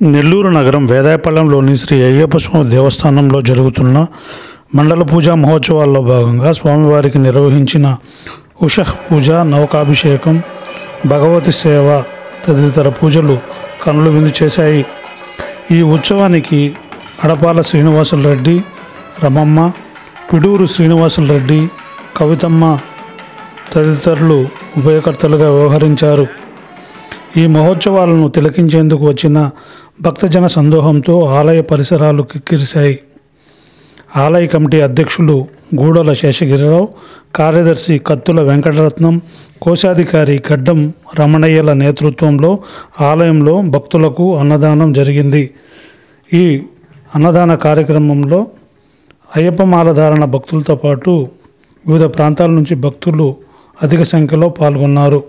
నెల్లూరు నగరం వేదాయపాలెంలోని శ్రీ అయ్యప్ప స్వామి దేవస్థానంలో జరుగుతున్న మండల పూజా మహోత్సవాల్లో భాగంగా స్వామివారికి నిర్వహించిన ఉషః పూజ, నవకాభిషేకం, భగవతి సేవ తదితర పూజలు కనుల విందు చేశాయి. ఈ ఉత్సవానికి అడపాల శ్రీనివాసులరెడ్డి, రమమ్మ, పిడూరు శ్రీనివాసులరెడ్డి, కవితమ్మ తదితరులు ఉభయకర్తలుగా వ్యవహరించారు. ఈ మహోత్సవాలను తిలకించేందుకు వచ్చిన భక్తజన సందోహంతో ఆలయ పరిసరాలు కిక్కిరిశాయి. ఆలయ కమిటీ అధ్యక్షులు గూడల శేషగిరిరావు, కార్యదర్శి కత్తుల వెంకటరత్నం, కోశాధికారి గడ్డం రమణయ్యల నేతృత్వంలో ఆలయంలో భక్తులకు అన్నదానం జరిగింది. ఈ అన్నదాన కార్యక్రమంలో అయ్యప్ప మాలధారణ భక్తులతో పాటు వివిధ ప్రాంతాల నుంచి భక్తులు అధిక సంఖ్యలో పాల్గొన్నారు.